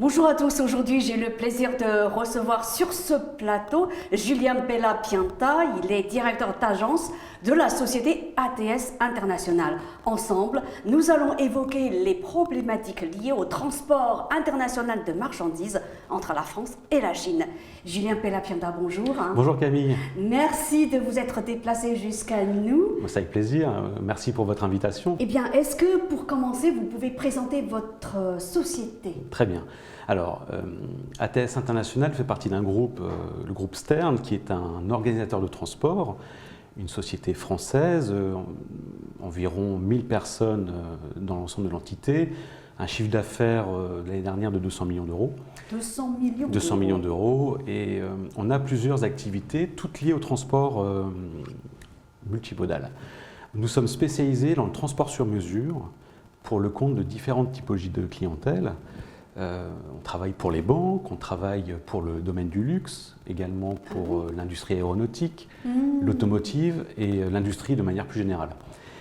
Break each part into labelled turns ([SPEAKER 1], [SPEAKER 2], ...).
[SPEAKER 1] Bonjour à tous, aujourd'hui j'ai le plaisir de recevoir sur ce plateau Julien Pella-Pienta, il est directeur d'agence de la société ATS International. Ensemble, nous allons évoquer les problématiques liées au transport international de marchandises entre la France et la Chine. Julien Pella-Pienta, bonjour.
[SPEAKER 2] Bonjour Camille.
[SPEAKER 1] Merci de vous être déplacé jusqu'à nous.
[SPEAKER 2] C'est avec plaisir, merci pour votre invitation.
[SPEAKER 1] Eh bien, est-ce que pour commencer, vous pouvez présenter votre société?
[SPEAKER 2] Très bien. Alors, ATS International fait partie d'un groupe, le groupe Stern, qui est un organisateur de transport, une société française, environ 1000 personnes dans l'ensemble de l'entité, un chiffre d'affaires l'année dernière de 200 millions d'euros.
[SPEAKER 1] 200 millions
[SPEAKER 2] 200 millions d'euros, et on a plusieurs activités, toutes liées au transport multimodal. Nous sommes spécialisés dans le transport sur mesure pour le compte de différentes typologies de clientèle. On travaille pour les banques, on travaille pour le domaine du luxe, également pour l'industrie aéronautique, l'automotive et l'industrie de manière plus générale.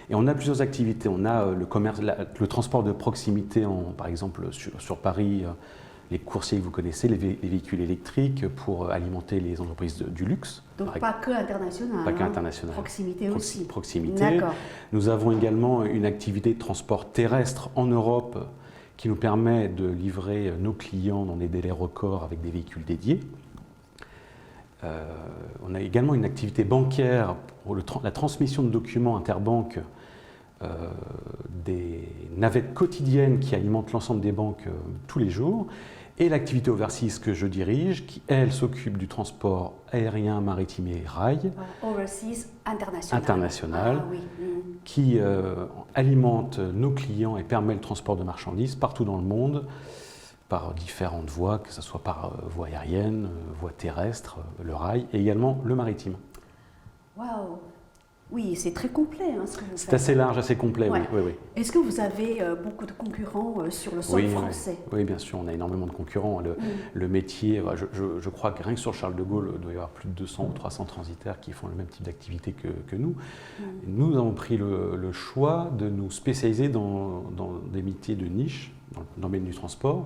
[SPEAKER 2] Et on a plusieurs activités. On a le commerce, le transport de proximité, par exemple sur Paris, les coursiers que vous connaissez, les véhicules électriques pour alimenter les entreprises du luxe.
[SPEAKER 1] Donc pas que international.
[SPEAKER 2] Pas que international.
[SPEAKER 1] Proximité aussi.
[SPEAKER 2] Proximité.
[SPEAKER 1] D'accord.
[SPEAKER 2] Nous avons également une activité de transport terrestre en Europe qui nous permet de livrer nos clients dans des délais records avec des véhicules dédiés. On a également une activité bancaire pour la transmission de documents interbanques, des navettes quotidiennes qui alimentent l'ensemble des banques tous les jours, et l'activité Overseas que je dirige, qui elle s'occupe du transport aérien, maritime et rail.
[SPEAKER 1] Overseas international.
[SPEAKER 2] International,
[SPEAKER 1] oui.
[SPEAKER 2] Qui alimente nos clients et permet le transport de marchandises partout dans le monde par différentes voies, que ce soit par voie aérienne, voie terrestre, le rail et également le maritime.
[SPEAKER 1] Waouh! Oui, c'est très complet ce que vous faites.
[SPEAKER 2] C'est assez large, assez complet,
[SPEAKER 1] ouais.
[SPEAKER 2] Oui.
[SPEAKER 1] Est-ce que vous avez beaucoup de concurrents sur le sol français?
[SPEAKER 2] Oui, bien sûr, on a énormément de concurrents. Le métier, je crois que rien que sur Charles de Gaulle, il doit y avoir plus de 200 ou 300 transitaires qui font le même type d'activité que nous. Nous avons pris le choix de nous spécialiser dans des métiers de niche, dans le domaine du transport.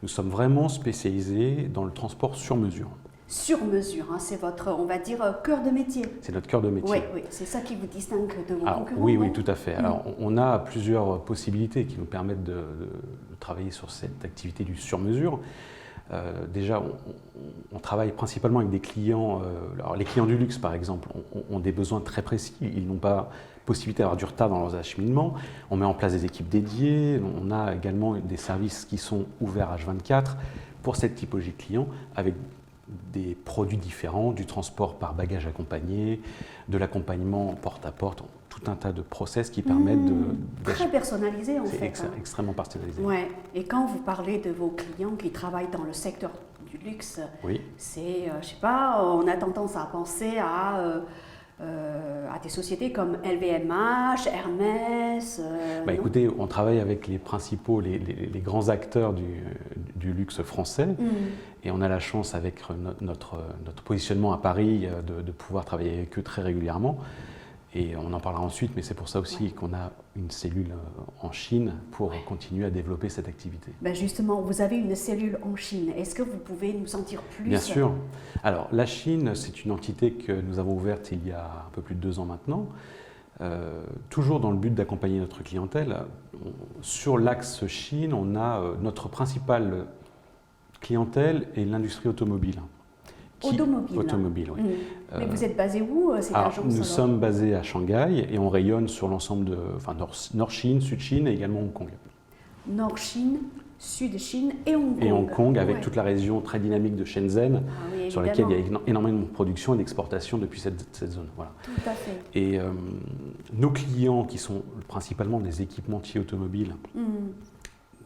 [SPEAKER 2] Nous sommes vraiment spécialisés dans le transport sur mesure.
[SPEAKER 1] Sur mesure, c'est votre, on va dire, cœur de métier.
[SPEAKER 2] C'est notre cœur de métier.
[SPEAKER 1] Oui, c'est ça qui vous distingue de vos concurrents.
[SPEAKER 2] Oui, tout à fait. Alors, on a plusieurs possibilités qui nous permettent de travailler sur cette activité du sur-mesure. Déjà, on travaille principalement avec des clients. Alors, les clients du luxe, par exemple, ont des besoins très précis. Ils n'ont pas possibilité d'avoir du retard dans leurs acheminements. On met en place des équipes dédiées. On a également des services qui sont ouverts H24 pour cette typologie de clients avec des produits différents, du transport par bagage accompagné, de l'accompagnement porte-à-porte, tout un tas de process qui permettent de...
[SPEAKER 1] Très personnalisé en fait.
[SPEAKER 2] C'est extrêmement personnalisé.
[SPEAKER 1] Ouais. Et quand vous parlez de vos clients qui travaillent dans le secteur du luxe, c'est, je sais pas, on a tendance à penser à des sociétés comme LVMH, Hermès.
[SPEAKER 2] Écoutez, on travaille avec les principaux, les grands acteurs du luxe français, et on a la chance avec notre positionnement à Paris de pouvoir travailler avec eux très régulièrement. Et on en parlera ensuite, mais c'est pour ça aussi qu'on a une cellule en Chine pour continuer à développer cette activité.
[SPEAKER 1] Justement, vous avez une cellule en Chine. Est-ce que vous pouvez nous en dire plus?
[SPEAKER 2] Bien sûr. Alors, la Chine, c'est une entité que nous avons ouverte il y a un peu plus de 2 ans maintenant, toujours dans le but d'accompagner notre clientèle. Sur l'axe Chine, on a notre principale clientèle et l'industrie automobile. Automobile, oui.
[SPEAKER 1] Mais vous êtes basé où, cette agence?
[SPEAKER 2] Nous sommes basés à Shanghai et on rayonne sur l'ensemble de Nord-Chine, Sud-Chine et également Hong Kong.
[SPEAKER 1] Nord-Chine, Sud-Chine et Hong Kong.
[SPEAKER 2] Et Hong Kong, avec toute la région très dynamique de Shenzhen, sur laquelle il y a énormément de production et d'exportation depuis cette zone. Voilà.
[SPEAKER 1] Tout à fait.
[SPEAKER 2] Et nos clients, qui sont principalement des équipementiers automobiles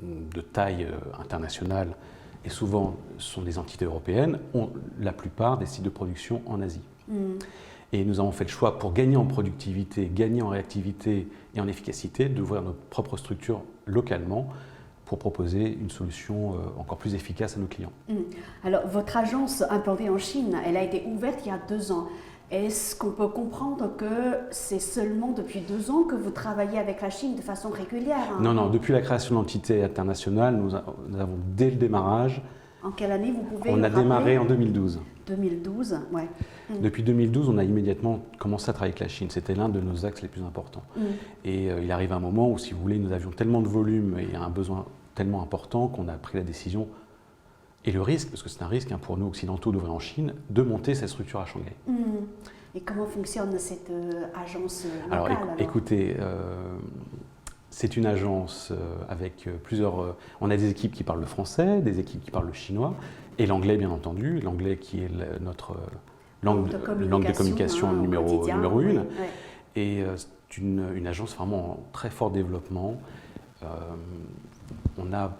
[SPEAKER 2] de taille internationale, et souvent sont des entités européennes, ont la plupart des sites de production en Asie. Et nous avons fait le choix, pour gagner en productivité, gagner en réactivité et en efficacité, d'ouvrir notre propre structure localement pour proposer une solution encore plus efficace à nos clients.
[SPEAKER 1] Alors, votre agence implantée en Chine, elle a été ouverte il y a 2 ans. Est-ce qu'on peut comprendre que c'est seulement depuis 2 ans que vous travaillez avec la Chine de façon régulière, hein?
[SPEAKER 2] Non, non, depuis la création de l'entité internationale, nous avons dès le démarrage,
[SPEAKER 1] En quelle année vous pouvez
[SPEAKER 2] on a
[SPEAKER 1] rappeler?
[SPEAKER 2] démarré en 2012.
[SPEAKER 1] 2012, ouais.
[SPEAKER 2] Depuis 2012, on a immédiatement commencé à travailler avec la Chine. C'était l'un de nos axes les plus importants. Et il arrive un moment où, si vous voulez, nous avions tellement de volume et un besoin tellement important qu'on a pris la décision, et le risque, parce que c'est un risque pour nous occidentaux d'ouvrir en Chine, de monter cette structure à Shanghai.
[SPEAKER 1] Et comment fonctionne cette agence locale
[SPEAKER 2] Alors,
[SPEAKER 1] alors
[SPEAKER 2] écoutez, c'est une agence avec plusieurs... on a des équipes qui parlent le français, des équipes qui parent le chinois, et l'anglais bien entendu, l'anglais qui est notre langue de communication numéro 1.
[SPEAKER 1] Oui, ouais.
[SPEAKER 2] Et c'est une agence vraiment en très fort développement. On a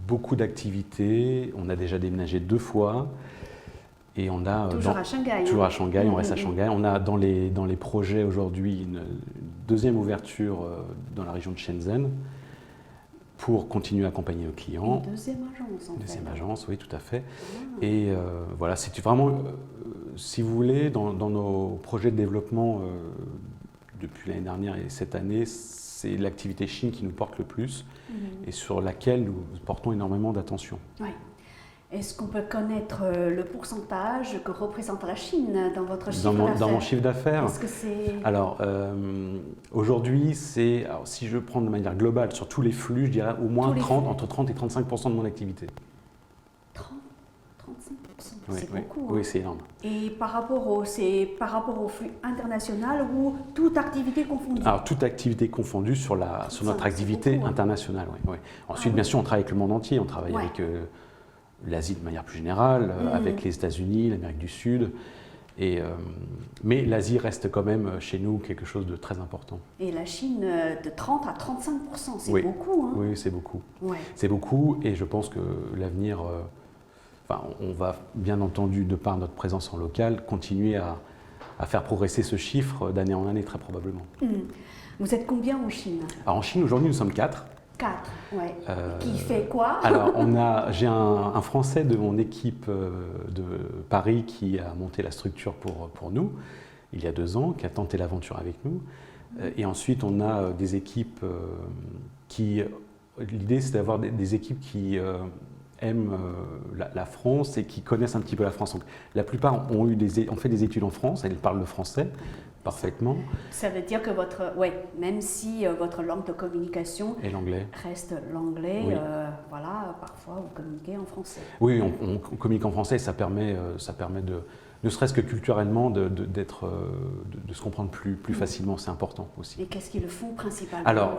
[SPEAKER 2] beaucoup d'activités, on a déjà déménagé 2 fois. Et on a,
[SPEAKER 1] toujours à Shanghai.
[SPEAKER 2] Toujours à Shanghai, on reste à Shanghai. On a dans les projets aujourd'hui une deuxième ouverture dans la région de Shenzhen pour continuer à accompagner nos clients.
[SPEAKER 1] Une deuxième agence en fait.
[SPEAKER 2] Deuxième agence, oui, tout à fait. Et voilà, c'est vraiment, si vous voulez, dans nos projets de développement depuis l'année dernière et cette année, c'est l'activité Chine qui nous porte le plus et sur laquelle nous portons énormément d'attention.
[SPEAKER 1] Oui. Est-ce qu'on peut connaître le pourcentage que représente la Chine dans votre chiffre d'affaires?
[SPEAKER 2] Dans mon chiffre d'affaires.
[SPEAKER 1] Est-ce que c'est...
[SPEAKER 2] Alors, aujourd'hui, si je prends de manière globale sur tous les flux, je dirais au moins entre 30 et 35% de mon activité.
[SPEAKER 1] 30, 35%,
[SPEAKER 2] oui,
[SPEAKER 1] c'est
[SPEAKER 2] oui,
[SPEAKER 1] beaucoup.
[SPEAKER 2] Oui, c'est énorme.
[SPEAKER 1] Et par rapport au flux international ou toute activité confondue?
[SPEAKER 2] Alors, toute activité confondue sur notre activité
[SPEAKER 1] beaucoup,
[SPEAKER 2] internationale, oui. Oui. Ensuite, bien sûr, on travaille avec le monde entier. On travaille avec l'Asie de manière plus générale, avec les États-Unis, l'Amérique du Sud. Mais l'Asie reste quand même chez nous quelque chose de très important.
[SPEAKER 1] Et la Chine de 30 à 35%, c'est beaucoup. Hein?
[SPEAKER 2] Oui, c'est beaucoup.
[SPEAKER 1] Ouais.
[SPEAKER 2] C'est beaucoup et je pense que l'avenir, on va bien entendu, de par notre présence en local, continuer à faire progresser ce chiffre d'année en année très probablement.
[SPEAKER 1] Vous êtes combien en Chine?
[SPEAKER 2] Alors en Chine, aujourd'hui, nous sommes 4.
[SPEAKER 1] 4, ouais. Qui fait quoi?
[SPEAKER 2] Alors, j'ai un Français de mon équipe de Paris qui a monté la structure pour nous, il y a 2 ans, qui a tenté l'aventure avec nous. Et ensuite, on a des équipes qui... L'idée, c'est d'avoir des équipes qui aiment la France et qui connaissent un petit peu la France. Donc, la plupart ont fait des études en France, elles parlent le français parfaitement.
[SPEAKER 1] Ça veut dire que même si votre langue de communication
[SPEAKER 2] et l'anglais
[SPEAKER 1] reste l'anglais, voilà, parfois vous communiquez en français.
[SPEAKER 2] Oui, on communique en français et ça permet de, ne serait-ce que culturellement, de se comprendre plus facilement, c'est important aussi.
[SPEAKER 1] Et qu'est-ce qu'ils font principalement?
[SPEAKER 2] Alors,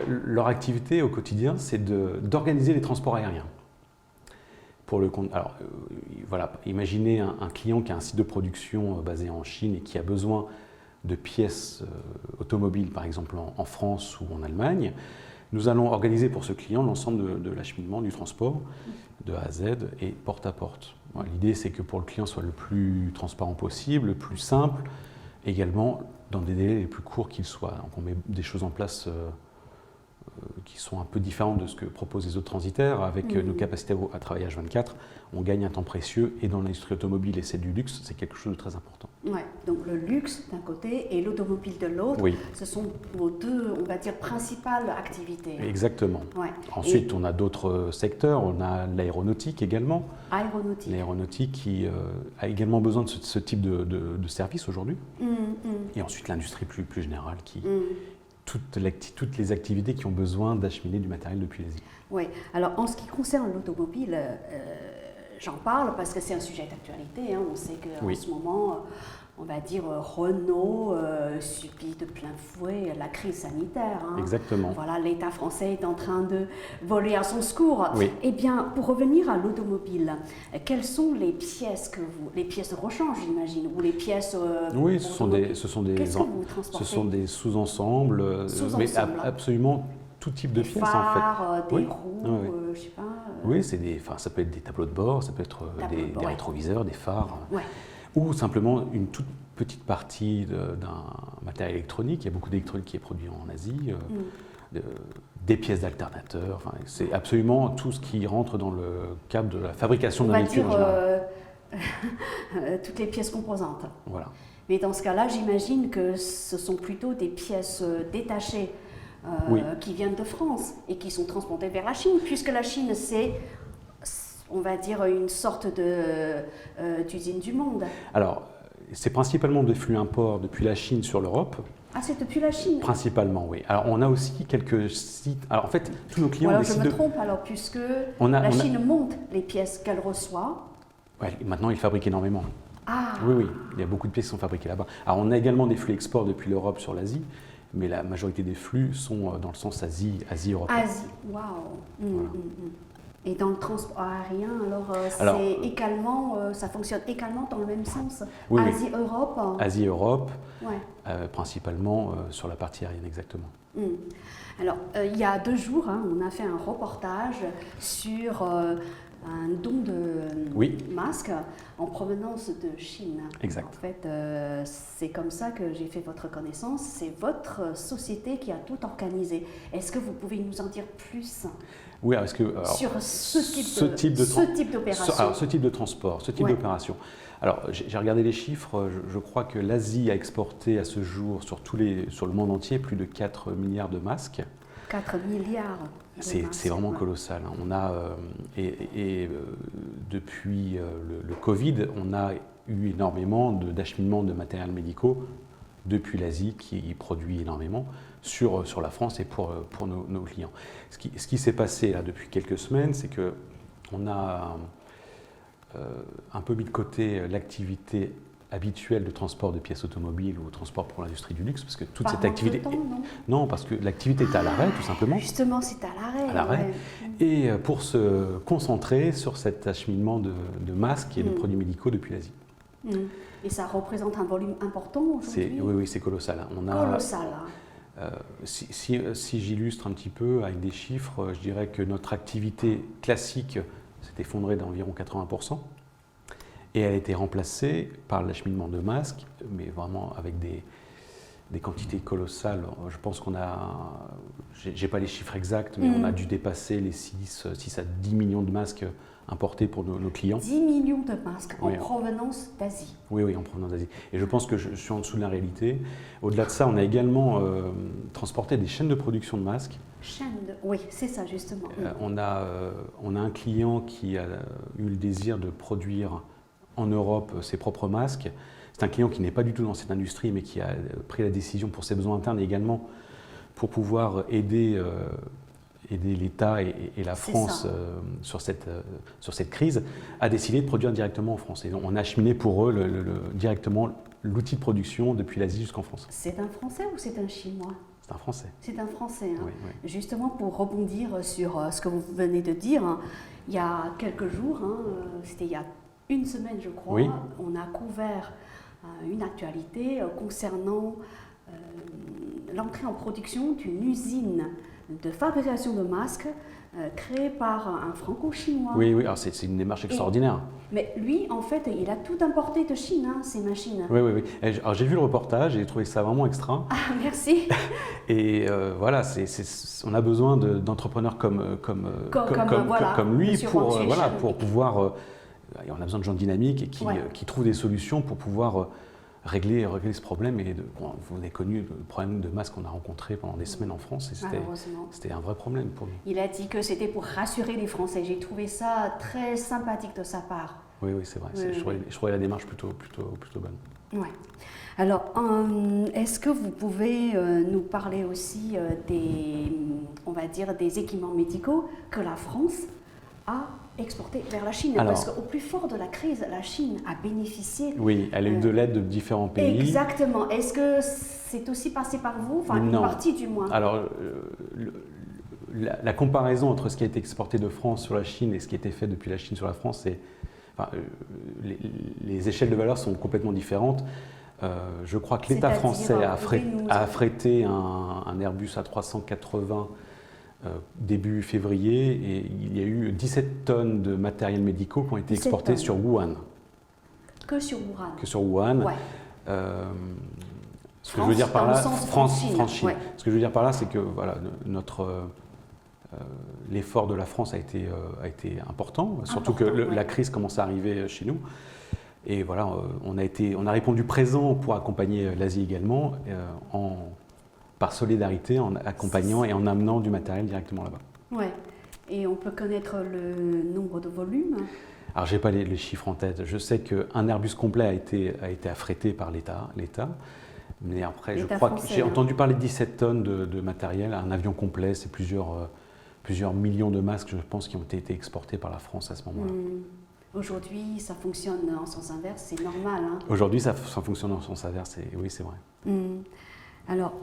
[SPEAKER 2] leur activité au quotidien, c'est d'organiser les transports aériens. Pour le compte, alors, voilà, imaginez un client qui a un site de production basé en Chine et qui a besoin de pièces automobiles, par exemple en France ou en Allemagne. Nous allons organiser pour ce client l'ensemble de l'acheminement, du transport, de A à Z et porte à porte. Voilà, l'idée, c'est que pour le client, soit le plus transparent possible, le plus simple, également dans des délais les plus courts qu'ils soient. Donc on met des choses en place qui sont un peu différentes de ce que proposent les autres transitaires. Avec nos capacités à travailler H24, on gagne un temps précieux et dans l'industrie automobile, et c'est du luxe, c'est quelque chose de très important.
[SPEAKER 1] Ouais, donc le luxe d'un côté et l'automobile de l'autre, ce sont vos 2, on va dire, principales activités.
[SPEAKER 2] Exactement.
[SPEAKER 1] Ouais.
[SPEAKER 2] Ensuite, on a d'autres secteurs, on a l'aéronautique également.
[SPEAKER 1] Aéronautique.
[SPEAKER 2] L'aéronautique qui a également besoin de ce type de service aujourd'hui. Et ensuite, l'industrie plus générale qui... Toutes les activités qui ont besoin d'acheminer du matériel depuis l'Asie.
[SPEAKER 1] Oui, alors en ce qui concerne l'automobile, j'en parle parce que c'est un sujet d'actualité. Hein. On sait qu'en ce moment, on va dire Renault subit de plein fouet la crise sanitaire. Hein.
[SPEAKER 2] Exactement.
[SPEAKER 1] Voilà, l'État français est en train de voler à son secours.
[SPEAKER 2] Oui.
[SPEAKER 1] Eh bien, pour revenir à l'automobile, quelles sont les pièces les pièces de rechange, j'imagine, ou les pièces
[SPEAKER 2] Oui, ce sont des sous-ensembles, mais absolument tout type de pièces
[SPEAKER 1] phares,
[SPEAKER 2] en fait.
[SPEAKER 1] Des roues, je sais pas.
[SPEAKER 2] Oui, ça peut être des tableaux de bord, ça peut être des rétroviseurs, des phares.
[SPEAKER 1] Ouais.
[SPEAKER 2] Ou simplement une toute petite partie d'un matériel électronique. Il y a beaucoup d'électronique qui est produit en Asie, des pièces d'alternateurs. Enfin, c'est absolument tout ce qui rentre dans le cadre de la fabrication d'un véhicule en général.
[SPEAKER 1] Toutes les pièces composantes.
[SPEAKER 2] Voilà.
[SPEAKER 1] Mais dans ce cas-là, j'imagine que ce sont plutôt des pièces détachées qui viennent de France et qui sont transportées vers la Chine, puisque la Chine, c'est, on va dire, une sorte d'usine du monde.
[SPEAKER 2] Alors, c'est principalement des flux imports depuis la Chine sur l'Europe.
[SPEAKER 1] Ah, c'est depuis la Chine?
[SPEAKER 2] Principalement, oui. Alors, on a aussi quelques sites. Alors, en fait, tous nos clients.
[SPEAKER 1] Ou alors je me trompe, alors, puisque la Chine monte les pièces qu'elle reçoit.
[SPEAKER 2] Ouais, maintenant, ils fabriquent énormément.
[SPEAKER 1] Ah.
[SPEAKER 2] Oui, il y a beaucoup de pièces qui sont fabriquées là-bas. Alors, on a également des flux export depuis l'Europe sur l'Asie, mais la majorité des flux sont dans le sens Asie-Europe.
[SPEAKER 1] Asie, waouh. Voilà. Et dans le transport aérien, alors, c'est également, ça fonctionne également dans le même sens.
[SPEAKER 2] Oui,
[SPEAKER 1] Asie-Europe.
[SPEAKER 2] Asie-Europe,
[SPEAKER 1] ouais.
[SPEAKER 2] Principalement sur la partie aérienne, exactement.
[SPEAKER 1] Alors, il y a 2 jours, on a fait un reportage sur un don de masques en provenance de Chine.
[SPEAKER 2] Exact.
[SPEAKER 1] En fait, c'est comme ça que j'ai fait votre connaissance. C'est votre société qui a tout organisé. Est-ce que vous pouvez nous en dire plus?
[SPEAKER 2] Oui, parce que
[SPEAKER 1] sur ce type d'opération.
[SPEAKER 2] Alors, ce type de transport, ce type d'opération. Alors, j'ai regardé les chiffres. Je crois que l'Asie a exporté à ce jour sur le monde entier plus de 4 milliards de masques.
[SPEAKER 1] 4 milliards.
[SPEAKER 2] C'est vraiment colossal. On a depuis le Covid, on a eu énormément d'acheminements de matériel médicaux depuis l'Asie qui produit énormément sur la France et pour nos clients. Ce qui s'est passé là depuis quelques semaines, c'est que on a un peu mis de côté l'activité habituelle de transport de pièces automobiles ou transport pour l'industrie du luxe, parce que toute cette activité... Non, parce que l'activité est à l'arrêt, tout simplement.
[SPEAKER 1] Justement, c'est à l'arrêt.
[SPEAKER 2] À l'arrêt. Ouais. Et pour se concentrer sur cet acheminement de masques et de produits médicaux depuis l'Asie.
[SPEAKER 1] Et ça représente un volume important aujourd'hui?
[SPEAKER 2] Oui, c'est colossal.
[SPEAKER 1] Colossal.
[SPEAKER 2] Si j'illustre un petit peu avec des chiffres, je dirais que notre activité classique s'est effondrée d'environ 80%. Et elle a été remplacée par l'acheminement de masques, mais vraiment avec des quantités colossales. Je pense qu'on a, j'ai pas les chiffres exacts, mais on a dû dépasser les 6 à 10 millions de masques importés pour nos clients.
[SPEAKER 1] 10 millions de masques en provenance d'Asie.
[SPEAKER 2] Oui, en provenance d'Asie. Et je pense que je suis en dessous de la réalité. Au-delà de ça, on a également transporté des chaînes de production de masques.
[SPEAKER 1] Oui, c'est ça justement.
[SPEAKER 2] On a un client qui a eu le désir de produire en Europe ses propres masques. C'est un client qui n'est pas du tout dans cette industrie, mais qui a pris la décision pour ses besoins internes et également pour pouvoir aider l'État et la France sur cette crise, a décidé de produire directement en France. Et donc, on a acheminé pour eux directement l'outil de production depuis l'Asie jusqu'en France. C'est
[SPEAKER 1] un Français ou c'est un Chinois?
[SPEAKER 2] C'est un Français.
[SPEAKER 1] C'est un Français.
[SPEAKER 2] Oui.
[SPEAKER 1] Justement, pour rebondir sur ce que vous venez de dire, il y a quelques jours, c'était il y a une semaine, je crois, on a couvert une actualité concernant l'entrée en production d'une usine de fabrication de masques créée par un franco-chinois.
[SPEAKER 2] Oui, alors c'est une démarche extraordinaire.
[SPEAKER 1] Mais lui, en fait, il a tout importé de Chine, ces machines.
[SPEAKER 2] Oui. Alors j'ai vu le reportage et j'ai trouvé ça vraiment extra.
[SPEAKER 1] Ah, merci.
[SPEAKER 2] Et voilà, on a besoin d'entrepreneurs comme lui pour pouvoir... on a besoin de gens dynamiques et qui trouvent des solutions pour pouvoir régler ce problème. Et vous avez connu le problème de masques qu'on a rencontré pendant des semaines en France. Et c'était un vrai problème pour lui.
[SPEAKER 1] Il a dit que c'était pour rassurer les Français. J'ai trouvé ça très sympathique de sa part.
[SPEAKER 2] Oui, c'est vrai. Je trouvais la démarche plutôt bonne.
[SPEAKER 1] Ouais. Alors, est-ce que vous pouvez nous parler aussi des équipements médicaux que la France a exporté vers la Chine? Parce qu'au plus fort de la crise, la Chine a bénéficié...
[SPEAKER 2] Oui, elle a eu de l'aide de différents pays.
[SPEAKER 1] Exactement. Est-ce que c'est aussi passé par vous? Enfin, une partie du moins.
[SPEAKER 2] Alors, la comparaison entre ce qui a été exporté de France sur la Chine et ce qui a été fait depuis la Chine sur la France, les échelles de valeur sont complètement différentes. Je crois que l'État français a affrété un Airbus A380 début février, et il y a eu 17 tonnes de matériel médicaux qui ont été exportés sur Wuhan.
[SPEAKER 1] Que sur Wuhan.
[SPEAKER 2] Que sur Wuhan.
[SPEAKER 1] Ouais.
[SPEAKER 2] Ce que je veux dire par là, France-Chine.
[SPEAKER 1] Ouais.
[SPEAKER 2] Ce que je veux dire par là, c'est que voilà, l'effort de la France a été important, surtout que la crise commence à arriver chez nous. Et voilà, on a répondu présent pour accompagner l'Asie également, par solidarité, en accompagnant et en amenant du matériel directement là-bas.
[SPEAKER 1] Ouais. Et on peut connaître le nombre de volumes?
[SPEAKER 2] Alors, je n'ai pas les chiffres en tête. Je sais qu'un Airbus complet a été affrété par l'État. Mais après, je crois que j'ai entendu parler de 17 tonnes de matériel. Un avion complet, c'est plusieurs millions de masques, je pense, qui ont été exportés par la France à ce moment-là.
[SPEAKER 1] Aujourd'hui, ça fonctionne en sens inverse, c'est normal. Hein.
[SPEAKER 2] Aujourd'hui, ça fonctionne en sens inverse, oui, c'est vrai.
[SPEAKER 1] Alors,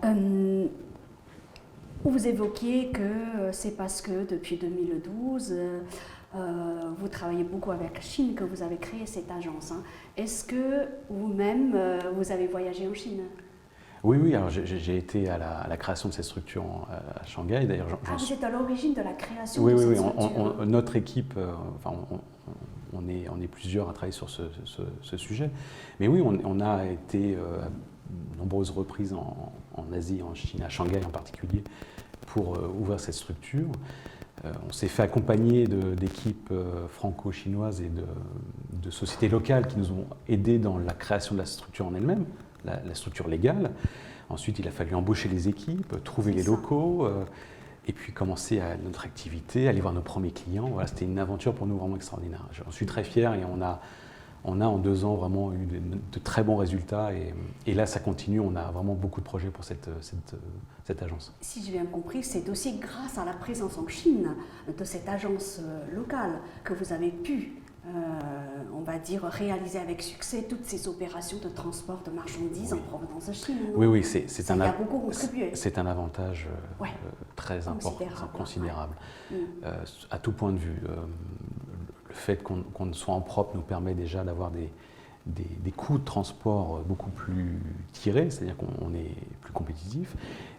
[SPEAKER 1] vous évoquiez que c'est parce que depuis 2012, vous travaillez beaucoup avec la Chine que vous avez créé cette agence. Hein. Est-ce que vous-même, vous avez voyagé en Chine?
[SPEAKER 2] Oui, alors j'ai été à la création de cette structure à Shanghai. D'ailleurs,
[SPEAKER 1] vous êtes à l'origine de la création de cette structure?
[SPEAKER 2] Oui, notre équipe, on est plusieurs à travailler sur ce sujet. Mais oui, on a été à de nombreuses reprises en Asie, en Chine, à Shanghai en particulier, pour ouvrir cette structure. On s'est fait accompagner d'équipes franco-chinoises et de sociétés locales qui nous ont aidés dans la création de la structure en elle-même, la structure légale. Ensuite, il a fallu embaucher les équipes, trouver les locaux, et puis commencer notre activité, aller voir nos premiers clients. Voilà, c'était une aventure pour nous vraiment extraordinaire. J'en suis très fier et on a en 2 ans vraiment eu de très bons résultats. Et là, ça continue. On a vraiment beaucoup de projets pour cette agence.
[SPEAKER 1] Si j'ai bien compris, c'est aussi grâce à la présence en Chine de cette agence locale que vous avez pu, on va dire, réaliser avec succès toutes ces opérations de transport de marchandises en provenance de Chine. Non?
[SPEAKER 2] Oui, c'est
[SPEAKER 1] a beaucoup contribué.
[SPEAKER 2] C'est un avantage très important, considérable. À tout point de vue. Le fait qu'on soit en propre nous permet déjà d'avoir des coûts de transport beaucoup plus tirés, c'est-à-dire qu'on est plus compétitif.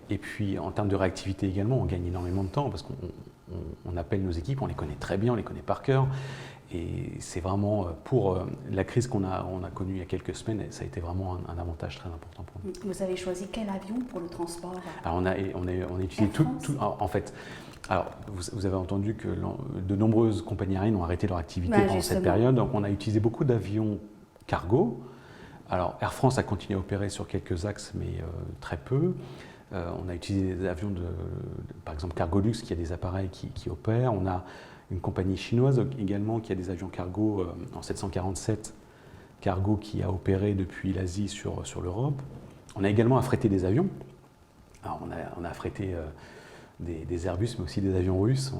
[SPEAKER 2] Et puis en termes de réactivité également, on gagne énormément de temps parce qu'on appelle nos équipes, on les connaît très bien, on les connaît par cœur. Et c'est vraiment, pour la crise qu'on a connue il y a quelques semaines, ça a été vraiment un avantage très important pour nous.
[SPEAKER 1] Vous avez choisi quel avion pour le transport?
[SPEAKER 2] Alors on a utilisé tout. En fait, alors vous avez entendu que de nombreuses compagnies aériennes ont arrêté leur activité pendant cette période. Donc on a utilisé beaucoup d'avions cargo. Alors Air France a continué à opérer sur quelques axes, mais très peu. On a utilisé des avions par exemple Cargolux, qui a des appareils qui opèrent. On a une compagnie chinoise également qui a des avions cargo en 747 cargo qui a opéré depuis l'Asie sur l'Europe. On a également affrété des avions. Alors on a affrété des Airbus, mais aussi des avions russes.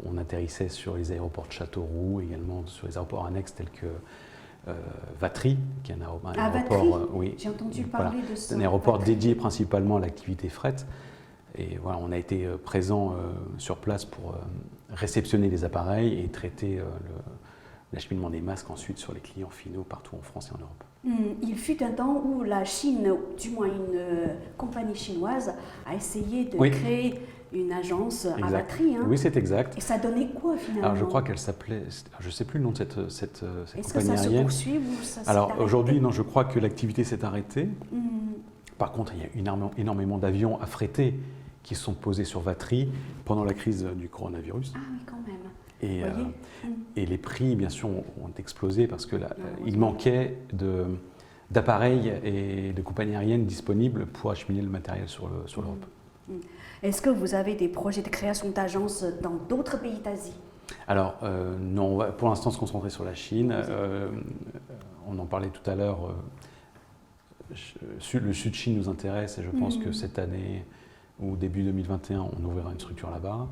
[SPEAKER 2] On atterrissait sur les aéroports de Châteauroux, également sur les aéroports annexes tels que Vatry, qui est un aéroport.
[SPEAKER 1] Oui, j'ai entendu parler de ça.
[SPEAKER 2] Un aéroport dédié principalement à l'activité fret. Et voilà, on a été présent sur place pour réceptionner les appareils et traiter l'acheminement des masques ensuite sur les clients finaux partout en France et en Europe.
[SPEAKER 1] Il fut un temps où la Chine, du moins une compagnie chinoise, a essayé de créer une agence à Vatry. Hein.
[SPEAKER 2] Oui, c'est exact.
[SPEAKER 1] Et ça donnait quoi finalement?
[SPEAKER 2] Alors je crois qu'elle s'appelait, je ne sais plus le nom de cette
[SPEAKER 1] Est-ce
[SPEAKER 2] compagnie
[SPEAKER 1] que ça
[SPEAKER 2] aérienne.
[SPEAKER 1] se poursuit ou ça s'est
[SPEAKER 2] Alors
[SPEAKER 1] arrêté?
[SPEAKER 2] aujourd'hui, non, je crois que l'activité s'est arrêtée. Par contre, il y a énormément d'avions affrétés qui sont posés sur Vatry pendant la crise du coronavirus.
[SPEAKER 1] Ah oui, quand même.
[SPEAKER 2] Et les prix, bien sûr, ont explosé parce que il manquait d'appareils et de compagnies aériennes disponibles pour acheminer le matériel sur l'Europe.
[SPEAKER 1] Est-ce que vous avez des projets de création d'agences dans d'autres pays d'Asie?
[SPEAKER 2] Alors, non, on va pour l'instant se concentrer sur la Chine. On en parlait tout à l'heure. Le Sud Chine nous intéresse et je pense que cette année ou début 2021, on ouvrira une structure là-bas.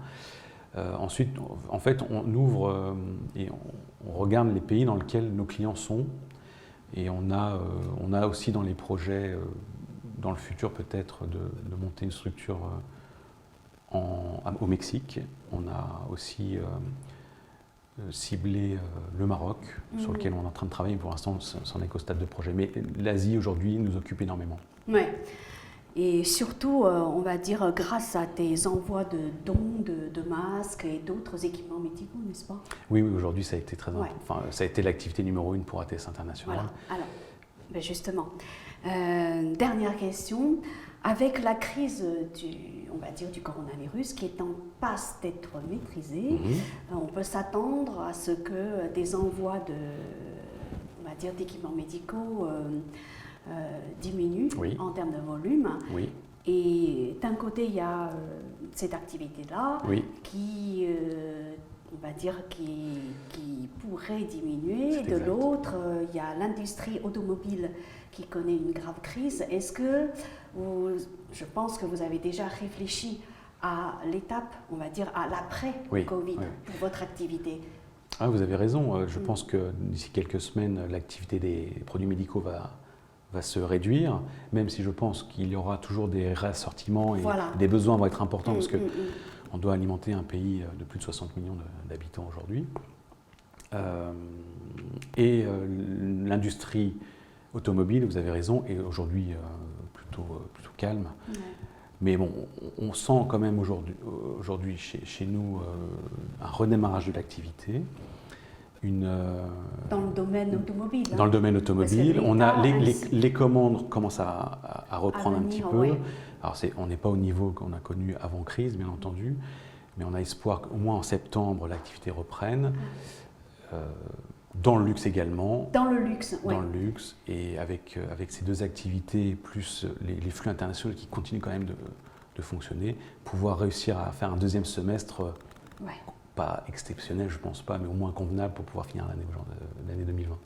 [SPEAKER 2] Ensuite, en fait, on ouvre et on regarde les pays dans lesquels nos clients sont. Et on a aussi dans les projets, dans le futur peut-être, de monter une structure au Mexique. On a aussi ciblé le Maroc, sur lequel on est en train de travailler. Pour l'instant, c'en est qu'au stade de projet. Mais l'Asie, aujourd'hui, nous occupe énormément.
[SPEAKER 1] Oui. Et surtout, on va dire, grâce à tes envois de dons de masques et d'autres équipements médicaux, n'est-ce pas?
[SPEAKER 2] Oui, aujourd'hui, ça a été très important. Enfin, ça a été l'activité numéro 1 pour ATS International.
[SPEAKER 1] Voilà. Alors, ben justement, dernière question. Avec la crise du coronavirus qui est en passe d'être maîtrisée, on peut s'attendre à ce que des envois dire, d'équipements médicaux diminue
[SPEAKER 2] Oui.
[SPEAKER 1] en termes de volume.
[SPEAKER 2] Oui,
[SPEAKER 1] Et d'un côté, il y a cette activité-là
[SPEAKER 2] oui,
[SPEAKER 1] qui, on va dire, qui pourrait diminuer.
[SPEAKER 2] C'est
[SPEAKER 1] De
[SPEAKER 2] exact.
[SPEAKER 1] l'autre, il y a l'industrie automobile qui connaît une grave crise. Est-ce que je pense que vous avez déjà réfléchi à l'étape, on va dire, à l'après-Covid
[SPEAKER 2] Oui.
[SPEAKER 1] pour votre activité?
[SPEAKER 2] Ah, vous avez raison. Je pense que d'ici quelques semaines, l'activité des produits médicaux va se réduire, même si je pense qu'il y aura toujours des réassortiments et
[SPEAKER 1] Voilà.
[SPEAKER 2] des besoins vont être importants parce que
[SPEAKER 1] Mm.
[SPEAKER 2] on doit alimenter un pays de plus de 60 millions d'habitants aujourd'hui. L'industrie automobile, vous avez raison, est aujourd'hui plutôt calme.
[SPEAKER 1] Ouais.
[SPEAKER 2] Mais bon, on sent quand même aujourd'hui chez nous un redémarrage de l'activité.
[SPEAKER 1] Dans le domaine automobile.
[SPEAKER 2] Dans le domaine automobile,
[SPEAKER 1] Parce que
[SPEAKER 2] on a
[SPEAKER 1] l'État
[SPEAKER 2] les commandes commencent à reprendre un petit
[SPEAKER 1] venir,
[SPEAKER 2] peu.
[SPEAKER 1] ouais.
[SPEAKER 2] Alors on n'est pas au niveau qu'on a connu avant crise, bien entendu, mais on a espoir qu'au moins en septembre, l'activité reprenne. Dans le luxe également.
[SPEAKER 1] Dans le luxe, oui.
[SPEAKER 2] Dans le luxe, et avec ces deux activités, plus les flux internationaux qui continuent quand même de fonctionner, pouvoir réussir à faire un deuxième semestre,
[SPEAKER 1] Ouais.
[SPEAKER 2] pas exceptionnel, je pense pas, mais au moins convenable pour pouvoir finir l'année 2020.